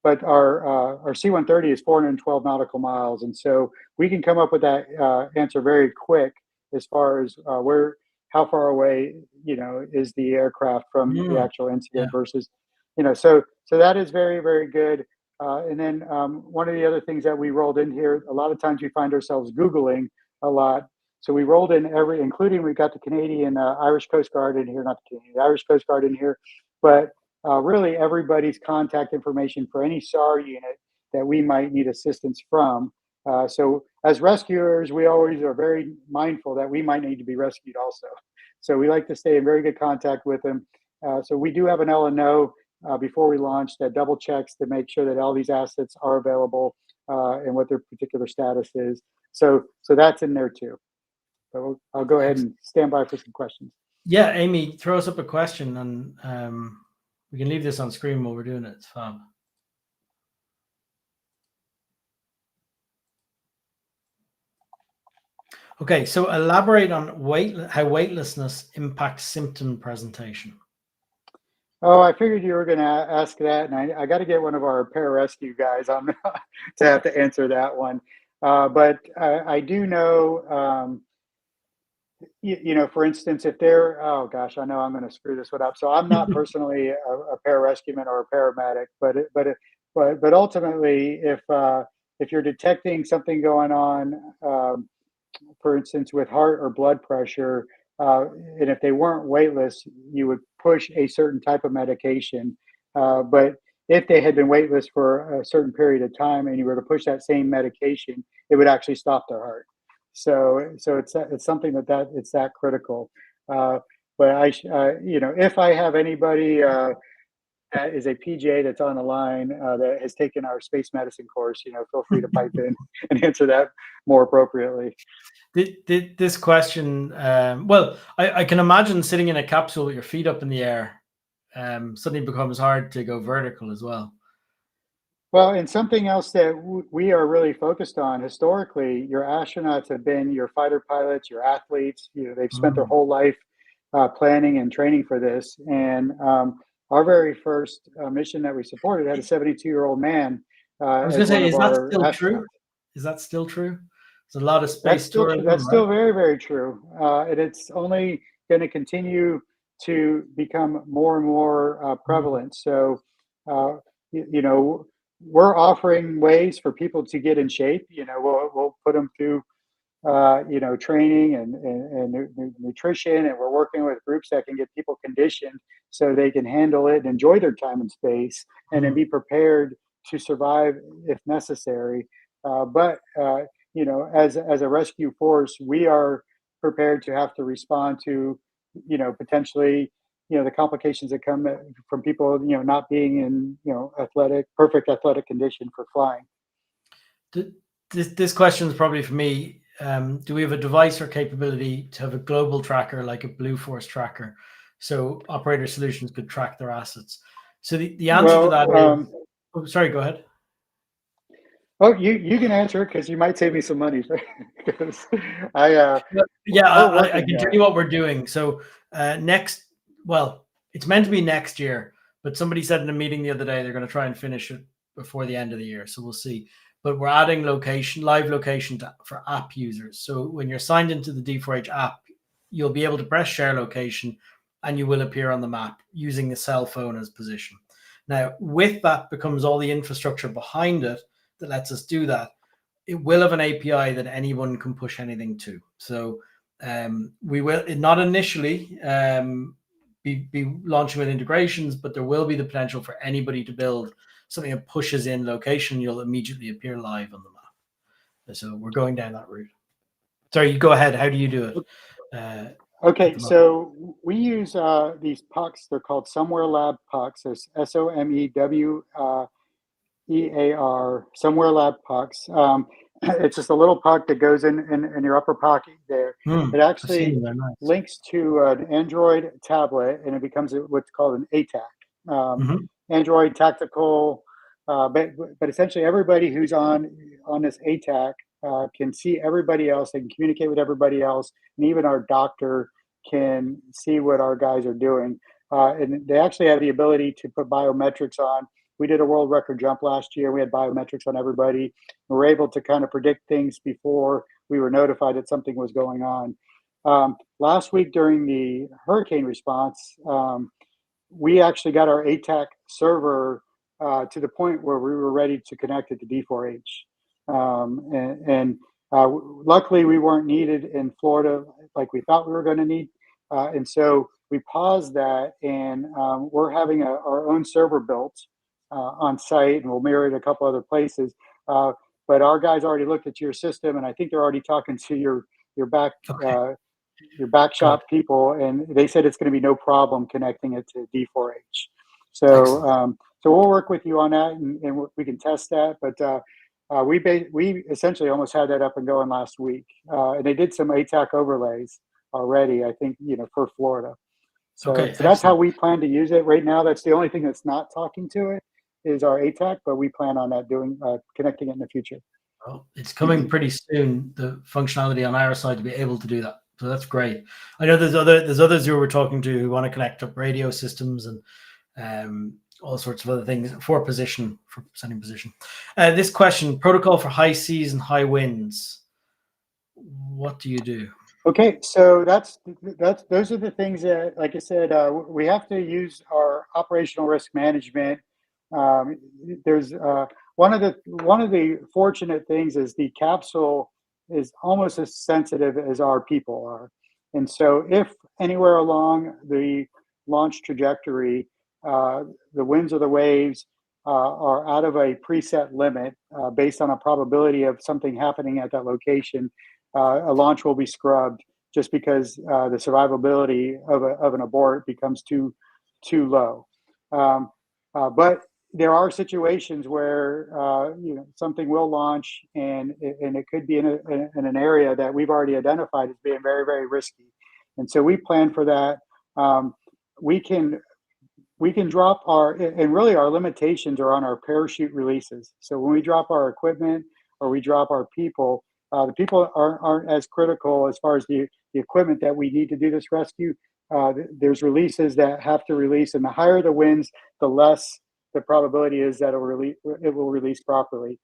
But our C-130 is 412 nautical miles, and so we can come up with that answer very quick as far as how far away is the aircraft from the actual incident versus so that is very, very good. And then one of the other things that we rolled in here, a lot of times we find ourselves Googling a lot. So we rolled in including we got the Canadian Irish Coast Guard in here, not the Canadian, the Irish Coast Guard in here, but really everybody's contact information for any SAR unit that we might need assistance from. So as rescuers, we always are very mindful that we might need to be rescued also. So we like to stay in very good contact with them. So we do have an LNO before we launch that double checks to make sure that all these assets are available and what their particular status is. So that's in there too. So I'll go ahead and stand by for some questions. Yeah, Amy, throw us up a question and we can leave this on screen while we're doing it. It's fab. Okay, so elaborate on how weightlessness impacts symptom presentation. Oh, I figured you were going to ask that, and I got to get one of our pararescue guys on to have to answer that one. But I do know, for instance, if they're, oh gosh, I know I'm going to screw this one up. So I'm not personally a pararescueman or a paramedic, but ultimately, if you're detecting something going on, for instance, with heart or blood pressure, and if they weren't weightless, you would push a certain type of medication. But if they had been weightless for a certain period of time and you were to push that same medication, it would actually stop their heart. So it's something that it's that critical. Uh, but if I have anybody that is a PJ that's on the line that has taken our space medicine course, feel free to pipe in and answer that more appropriately. This question, well, I can imagine sitting in a capsule with your feet up in the air suddenly becomes hard to go vertical as well. Well, and something else that we are really focused on historically, your astronauts have been your fighter pilots, your athletes. They've spent their Mm. whole life planning and training for this. And our very first mission that we supported had a 72-year-old man I was going as to one say, of is that our still true? astronauts. Is that still true? There's a lot of space tourism, That's right? still very, very true, and it's only going to continue to become more and more Mm. prevalent. So, uh, we're offering ways for people to get in shape. We'll put them through training and nutrition, and we're working with groups that can get people conditioned so they can handle it and enjoy their time in space, and then Mm. be prepared to survive if necessary. But as a rescue force, we are prepared to have to respond to, potentially, the complications that come from people, not being in, perfect athletic condition for flying. This question is probably for me. Do we have a device or capability to have a global tracker like a Blue Force tracker, so Operator Solutions could track their assets? So the answer to that Well, is, oh, sorry, go ahead. oh, you can answer it because you might save me some money. Because Yeah, we're I working. can tell you what we're doing. So well, it's meant to be next year, but somebody said in a meeting the other day they're going to try and finish it before the end of the year. So we'll see. But we're adding live location for app users. So when you're signed into the D4H app, you'll be able to press share location and you will appear on the map using the cell phone as position. Now, with that becomes all the infrastructure behind it that lets us do that. It will have an API that anyone can push anything to. So we will not initially be launching with integrations, but there will be the potential for anybody to build something that pushes in location. You'll immediately appear live on the map. So we're going down that route. Sorry, you go ahead. How do you do it? At Okay, the moment? so we use these pucks. They're called Somewhere Lab pucks. There's SOMEWEAR, Somewhere Lab pucks. It's just a little puck that goes in your upper pocket there. It I've seen actually them. They're nice. links to an Android tablet, and it becomes what's called an ATAC, Mm-hmm. Android Tactical. But essentially, everybody who's on this ATAC can see everybody else. They can communicate with everybody else, and even our doctor can see what our guys are doing. And they actually have the ability to put biometrics on. We did a world record jump last year. We had biometrics on everybody. We were able to kind of predict things before we were notified that something was going on. Last week during the hurricane response, we actually got our ATAC server to the point where we were ready to connect it to D4H. Luckily, we weren't needed in Florida like we thought we were going to need. And so we paused that, and we're having our own server built on site, and we'll mirror it a couple other places. But our guys already looked at your system, and I think they're already talking to your back Okay, your back good. shop people, and they said it's going to be no problem connecting it to D4H. Excellent. So we'll work with you on that, and we can test that. But we essentially almost had that up and going last week, and they did some ATAC overlays already. I think for Florida. So Okay, that's how excellent. we plan to use it right now. That's the only thing that's not talking to it is our ATAC, but we plan on that doing connecting it in the future. Well, it's coming pretty soon, the functionality on our side to be able to do that. So that's great. I know there's others who we're talking to who want to connect up radio systems and all sorts of other things for sending position. This question: protocol for high seas and high winds. What do you do? Okay, so those are the things that, like I said, we have to use our operational risk management. There's one of the fortunate things is the capsule is almost as sensitive as our people are, and so if anywhere along the launch trajectory, the winds or the waves are out of a preset limit based on a probability of something happening at that location, a launch will be scrubbed just because the survivability of an abort becomes too low. But there are situations where something will launch, and it could be in an area that we've already identified as being very, very risky, and so we plan for that. We can drop and really our limitations are on our parachute releases. So when we drop our equipment or we drop our people, the people aren't as critical as far as the equipment that we need to do this rescue. There's releases that have to release, and the higher the winds, the less the probability is that it will release properly.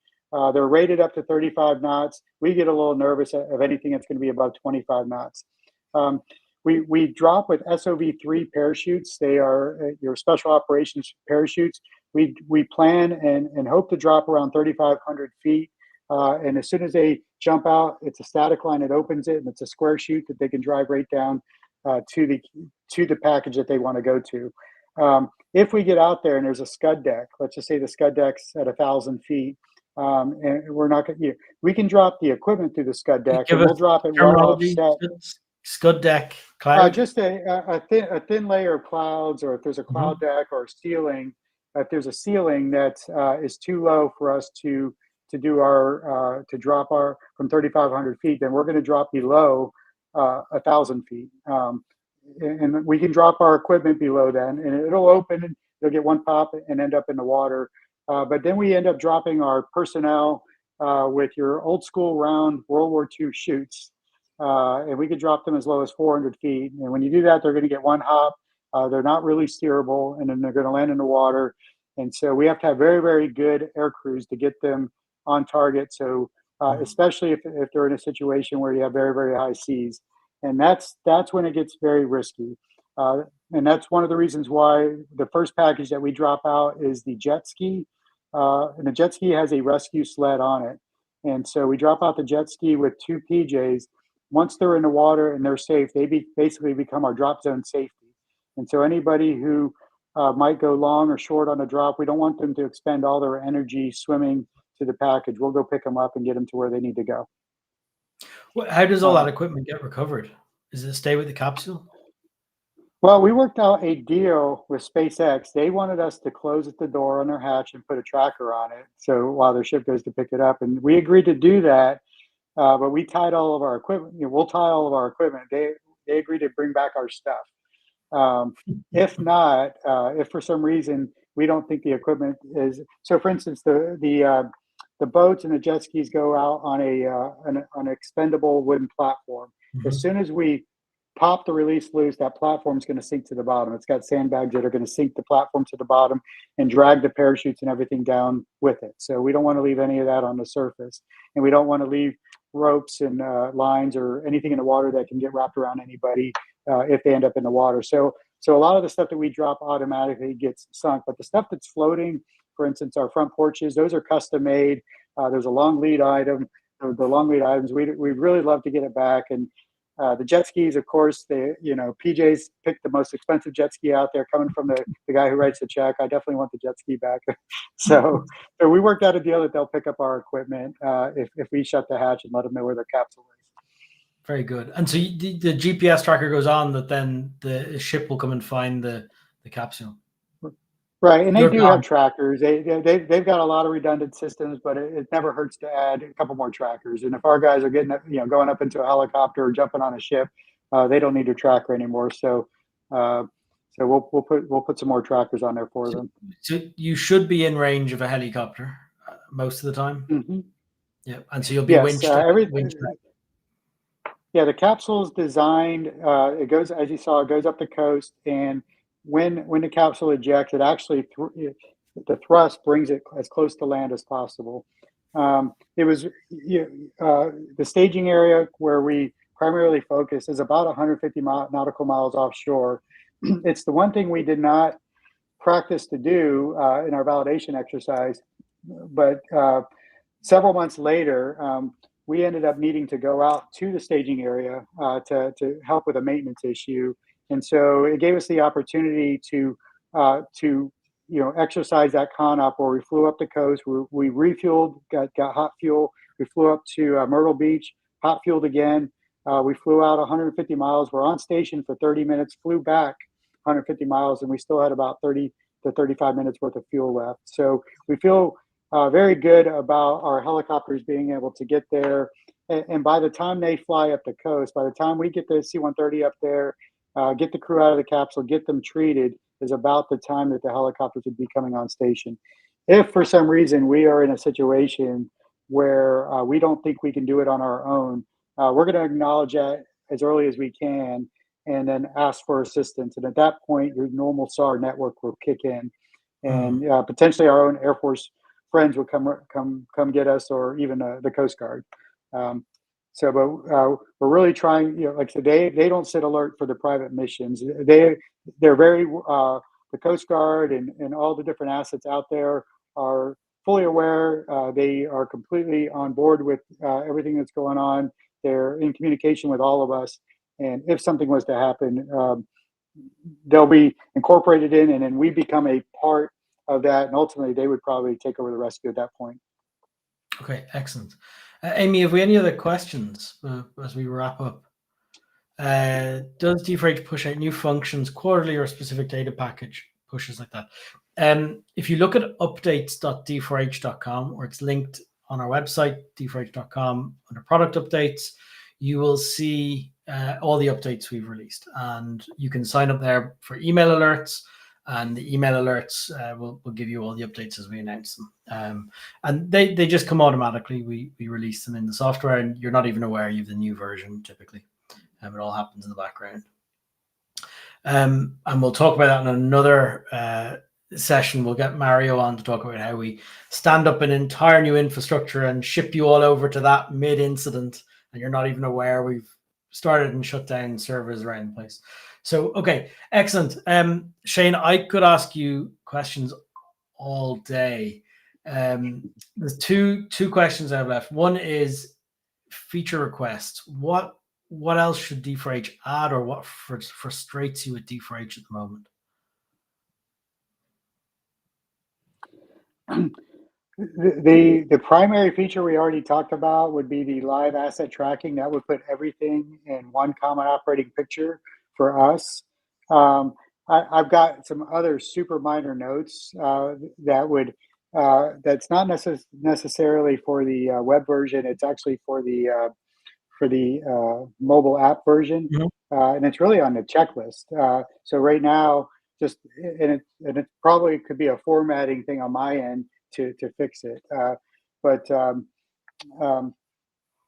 They're rated up to 35 knots. We get a little nervous of anything that's going to be above 25 knots. We drop with SOV3 parachutes. They are your special operations parachutes. We plan and hope to drop around 3,500 feet. And as soon as they jump out, it's a static line. It opens it, and it's a square chute that they can drive right down to the package that they want to go to. If we get out there and there's a scud deck, let's just say the scud deck's at 1,000 feet, and we're not going to, we can drop the equipment through the scud deck, and we'll drop it well offset. Scud deck, cloud? Just a thin layer of clouds, or if there's a cloud deck or a ceiling, if there's a ceiling that is too low for us to drop our from 3,500 feet, then we're going to drop below 1,000 feet, and we can drop our equipment below then, and it'll open and they'll get one pop and end up in the water. But then we end up dropping our personnel with your old school round World War II chutes, and we could drop them as low as 400 feet. And when you do that, they're going to get one hop. They're not really steerable, and then they're going to land in the water. And so we have to have very, very good air crews to get them on target. So especially if they're in a situation where you have very, very high seas, and that's when it gets very risky. And that's one of the reasons why the first package that we drop out is the jet ski. And the jet ski has a rescue sled on it. And so we drop out the jet ski with 2 PJs. Once they're in the water and they're safe, they basically become our drop zone safety. And so anybody who might go long or short on a drop, we don't want them to expend all their energy swimming to the package. We'll go pick them up and get them to where they need to go. How does all that equipment get recovered? Does it stay with the capsule? Well, we worked out a deal with SpaceX. They wanted us to close at the door on their hatch and put a tracker on it, so while their ship goes to pick it up, and we agreed to do that. But we tied all of our equipment. We'll tie all of our equipment. They agreed to bring back our stuff. If not, if for some reason we don't think the equipment is so, for instance, the boats and the jet skis go out on an expendable wooden platform. As soon as we pop the release loose, that platform is going to sink to the bottom. It's got sandbags that are going to sink the platform to the bottom and drag the parachutes and everything down with it. So we don't want to leave any of that on the surface, and we don't want to leave ropes and lines or anything in the water that can get wrapped around anybody if they end up in the water. So a lot of the stuff that we drop automatically gets sunk, but the stuff that's floating, for instance, our front porches, those are custom made. There's a long lead item. The long lead items, we'd really love to get it back. And the jet skis, of course, PJ's picked the most expensive jet ski out there, coming from the guy who writes the check. I definitely want the jet ski back. So we worked out a deal that they'll pick up our equipment if we shut the hatch and let them know where their capsule is. Very good. And so the GPS tracker goes on, that then the ship will come and find the capsule. Right, and they do have trackers. They've got a lot of redundant systems, but it never hurts to add a couple more trackers. And if our guys are getting going up into a helicopter or jumping on a ship, they don't need a tracker anymore. So we'll put some more trackers on there for them. So you should be in range of a helicopter most of the time. Yeah, and so you'll be winched. Yeah, the capsule is designed. It goes, as you saw, it goes up the coast, and when the capsule ejects, it actually the thrust brings it as close to land as possible. It was the staging area where we primarily focus is about 150 nautical miles offshore. It's the one thing we did not practice to do in our validation exercise, but several months later, we ended up needing to go out to the staging area to help with a maintenance issue, and so it gave us the opportunity to exercise that con-op where we flew up the coast, we refueled, got hot fuel, we flew up to Myrtle Beach, hot fueled again. We flew out 150 miles. We're on station for 30 minutes, flew back 150 miles, and we still had about 30 to 35 minutes worth of fuel left. So we feel very good about our helicopters being able to get there. And by the time they fly up the coast, by the time we get the C-130 up there, get the crew out of the capsule, get them treated, is about the time that the helicopters would be coming on station. If for some reason we are in a situation where we don't think we can do it on our own, we're going to acknowledge that as early as we can and then ask for assistance. And at that point, your normal SAR network will kick in, and potentially our own Air Force friends will come get us, or even the Coast Guard. But we're really trying. Like I said, they don't sit alert for the private missions. They're very the Coast Guard and all the different assets out there are fully aware. They are completely on board with everything that's going on. They're in communication with all of us. And if something was to happen, they'll be incorporated in, and then we become a part of that. And ultimately, they would probably take over the rescue at that point. Okay, excellent. Amy, have we any other questions as we wrap up? Does D4H push out new functions quarterly or specific data package pushes like that? If you look at updates.d4h.com, or it's linked on our website, d4h.com, under product updates, you will see all the updates we've released, and you can sign up there for email alerts, and the email alerts will give you all the updates as we announce them. And they just come automatically. We release them in the software, and you're not even aware you have the new version typically. It all happens in the background. And we'll talk about that in another session. We'll get Mario on to talk about how we stand up an entire new infrastructure and ship you all over to that mid-incident, and you're not even aware we've started and shut down servers around the place. So, okay, excellent. Shane, I could ask you questions all day. There's two questions I have left. One is feature requests. What else should D4H add, or what frustrates you with D4H at the moment? The primary feature we already talked about would be the live asset tracking. That would put everything in one common operating picture for us. I've got some other super minor notes that's not necessarily for the web version. It's actually for the mobile app version, and it's really on the checklist. So right now, it probably could be a formatting thing on my end to fix it. But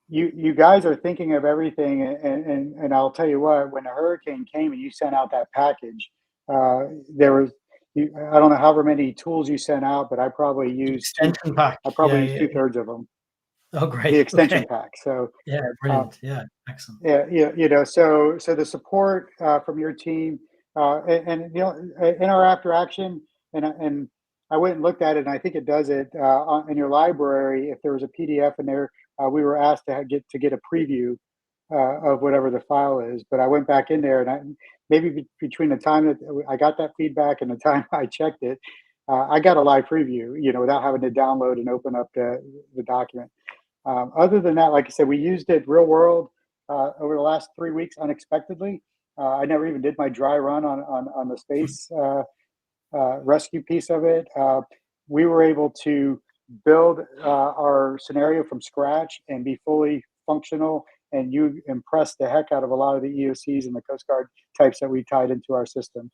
you guys are thinking of everything, and I'll tell you what, when a hurricane came and you sent out that package, there was, I don't know however many tools you sent out, but I probably used extension pack. I probably used 2/3 of them. Oh, great. The extension pack. So yeah, brilliant. Yeah, excellent. Yeah, so the support from your team, and in our after action, and I went and looked at it, and I think it does it in your library. If there was a PDF in there, we were asked to get a preview of whatever the file is. But I went back in there, and maybe between the time that I got that feedback and the time I checked it, I got a live preview, without having to download and open up the document. Other than that, like I said, we used it real world over the last 3 weeks unexpectedly. I never even did my dry run on the space rescue piece of it. We were able to build our scenario from scratch and be fully functional, and you impressed the heck out of a lot of the EOCs and the Coast Guard types that we tied into our system.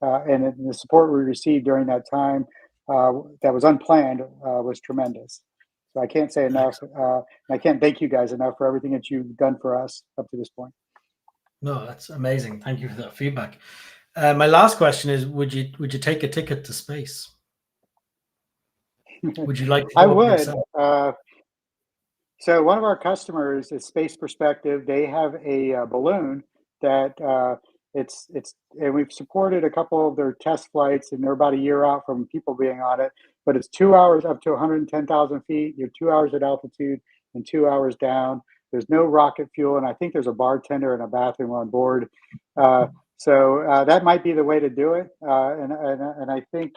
And the support we received during that time that was unplanned was tremendous. So I can't say enough. I can't thank you guys enough for everything that you've done for us up to this point. No, that's amazing. Thank you for that feedback. My last question is: Would you take a ticket to space? Would you like to I go up would. yourself? So one of our customers is Space Perspective. They have a balloon that and we've supported a couple of their test flights, and they're about a year out from people being on it. But it's 2 hours up to 110,000 feet. You're 2 hours at altitude and 2 hours down. There's no rocket fuel, and I think there's a bartender and a bathroom on board. So that might be the way to do it. And I think.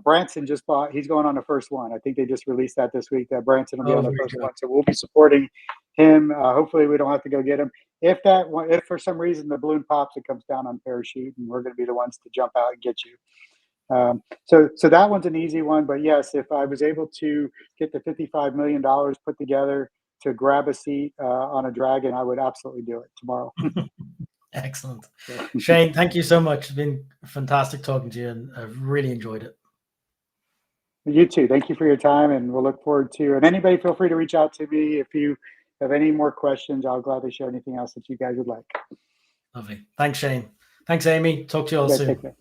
Branson just bought. He's going on the first one. I think they just released that this week. That Branson will be Oh, on the very first good. one, so we'll be supporting him. Hopefully, we don't have to go get him. If for some reason the balloon pops, it comes down on parachute, and we're going to be the ones to jump out and get you. So that one's an easy one. But yes, if I was able to get the $55 million put together to grab a seat on a Dragon, I would absolutely do it tomorrow. Excellent. Shane, thank you so much. It's been fantastic talking to you, and I've really enjoyed it. You too. Thank you for your time, and we'll look forward to. And anybody, feel free to reach out to me if you have any more questions. I'll gladly share anything else that you guys would like. Lovely. Thanks, Shane. Thanks, Amy. Talk to you all You guys soon. take care.